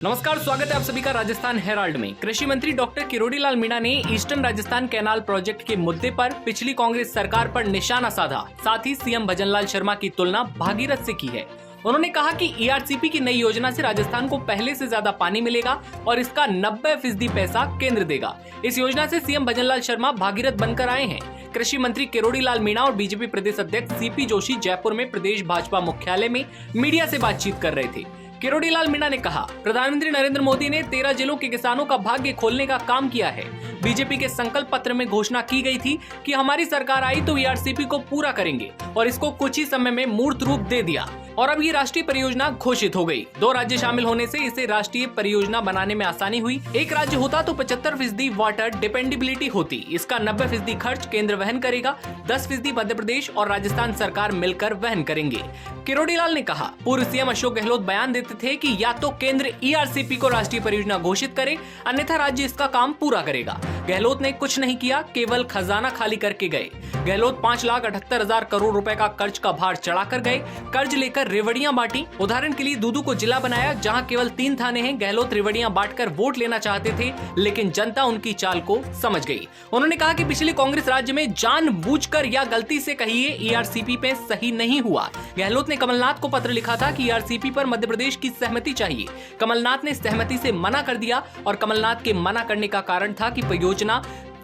नमस्कार, स्वागत है आप सभी का राजस्थान हेराल्ड में। कृषि मंत्री डॉक्टर किरोड़ी लाल मीणा ने ईस्टर्न राजस्थान कैनाल प्रोजेक्ट के मुद्दे पर पिछली कांग्रेस सरकार पर निशाना साधा। साथ ही सीएम भजनलाल शर्मा की तुलना भागीरथ से की है। उन्होंने कहा कि ईआरसीपी की नई योजना से राजस्थान को पहले से ज्यादा पानी मिलेगा और इसका 90% पैसा केंद्र देगा। इस योजना से सीएम भजनलाल शर्मा भागीरथ बनकर आए हैं। कृषि मंत्री किरोड़ी लाल मीणा और बीजेपी प्रदेश अध्यक्ष सीपी जोशी जयपुर में प्रदेश भाजपा मुख्यालय में मीडिया से बातचीत कर रहे थे। किरोड़ी लाल मीणा ने कहा, प्रधानमंत्री नरेंद्र मोदी ने 13 जिलों के किसानों का भाग्य खोलने का काम किया है। बीजेपी के संकल्प पत्र में घोषणा की गई थी कि हमारी सरकार आई तो ईआरसीपी को पूरा करेंगे और इसको कुछ ही समय में मूर्त रूप दे दिया और अब ये राष्ट्रीय परियोजना घोषित हो गई। 2 राज्य शामिल होने से इसे राष्ट्रीय परियोजना बनाने में आसानी हुई। एक राज्य होता तो 75% वाटर डिपेंडेबिलिटी होती। इसका 90% खर्च केंद्र वहन करेगा, 10% मध्य प्रदेश और राजस्थान सरकार मिलकर वहन करेंगे। किरोड़ी लाल ने कहा, पूर्व सीएम अशोक गहलोत बयान देते थे कि या तो केंद्र ईआरसीपी को राष्ट्रीय परियोजना घोषित करे, अन्यथा राज्य इसका काम पूरा करेगा। गहलोत ने कुछ नहीं किया, केवल खजाना खाली करके गए। गहलोत 5,78,000 करोड़ रुपए का कर्ज का भार चढ़ाकर गए। कर्ज लेकर रेवड़ियां बांटी। उदाहरण के लिए दूदू को जिला बनाया, जहां केवल 3 थाने हैं। गहलोत रेवड़ियां बांटकर वोट लेना चाहते थे, लेकिन जनता उनकी चाल को समझ गई। उन्होंने कहा कि पिछली कांग्रेस राज्य में जानबूझकर या गलती से कहिए ईआरसीपी पे सही नहीं हुआ। गहलोत ने कमलनाथ को पत्र लिखा था कि ईआरसीपी पर मध्य प्रदेश की सहमति चाहिए। कमलनाथ ने सहमति से मना कर दिया और कमलनाथ के मना करने का कारण था कि परियोजना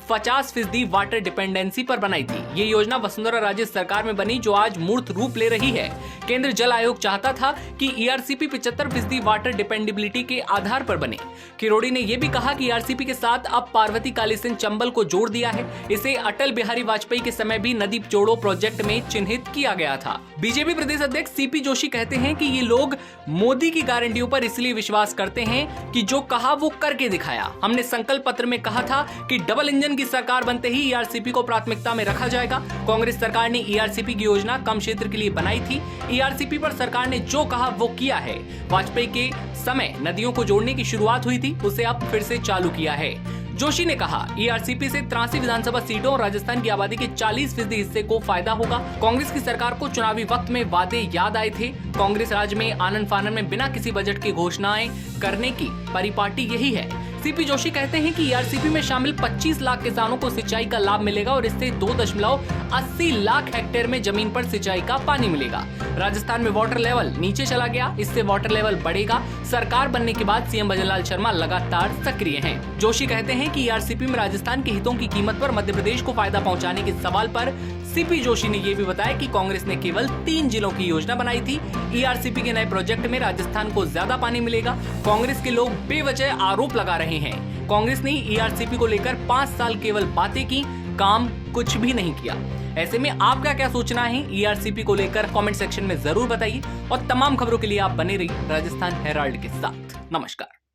50% वाटर डिपेंडेंसी पर बनाई थी। ये योजना वसुंधरा राजे सरकार में बनी, जो आज मूर्त रूप ले रही है। केंद्र जल आयोग चाहता था कि ईआरसीपी 75% वाटर डिपेंडेबिलिटी के आधार पर बने। किरोड़ी ने यह भी कहा कि ईआरसीपी के साथ अब पार्वती कालीसिंध चंबल को जोड़ दिया है। इसे अटल बिहारी वाजपेयी के समय भी नदी जोड़ो प्रोजेक्ट में चिन्हित किया गया था। बीजेपी प्रदेश अध्यक्ष सीपी जोशी कहते हैं कि ये लोग मोदी की गारंटियों पर इसलिए विश्वास करते हैं कि जो कहा वो करके दिखाया। हमने संकल्प पत्र में कहा था कि डबल इंजन की सरकार बनते ही ईआरसीपी को प्राथमिकता में रखा जाएगा। कांग्रेस सरकार ने ईआरसीपी की योजना कम क्षेत्र के लिए बनाई थी। ईआरसीपी पर सरकार ने जो कहा वो किया है। वाजपेयी के समय नदियों को जोड़ने की शुरुआत हुई थी, उसे अब फिर से चालू किया है। जोशी ने कहा, ईआरसीपी से 83 विधानसभा सीटों और राजस्थान की आबादी के 40% हिस्से को फायदा होगा। कांग्रेस की सरकार को चुनावी वक्त में वादे याद आए थे। कांग्रेस राज्य में आनन फानन में बिना किसी बजट की घोषणाएं करने की परिपाटी यही है। सीपी जोशी कहते हैं कि ईआरसीपी में शामिल 25 लाख किसानों को सिंचाई का लाभ मिलेगा और इससे 2.80 लाख हेक्टेयर में जमीन पर सिंचाई का पानी मिलेगा। राजस्थान में वाटर लेवल नीचे चला गया, इससे वाटर लेवल बढ़ेगा। सरकार बनने के बाद सीएम भजनलाल शर्मा लगातार सक्रिय हैं। जोशी कहते हैं कि ईआरसीपी में राजस्थान के हितों की कीमत पर मध्य प्रदेश को फायदा पहुंचाने के सवाल पर सीपी जोशी ने यह भी बताया कि कांग्रेस ने केवल 3 जिलों की योजना बनाई थी। ईआरसीपी के नए प्रोजेक्ट में राजस्थान को ज्यादा पानी मिलेगा। कांग्रेस के लोग बेवजह आरोप लगा रहे हैं। कांग्रेस ने ईआरसीपी को लेकर 5 साल केवल बातें की, काम कुछ भी नहीं किया। ऐसे में आपका क्या सोचना है ईआरसीपी को लेकर कमेंट सेक्शन में जरूर बताइए और तमाम खबरों के लिए आप बने रहिए राजस्थान हेराल्ड के साथ। नमस्कार।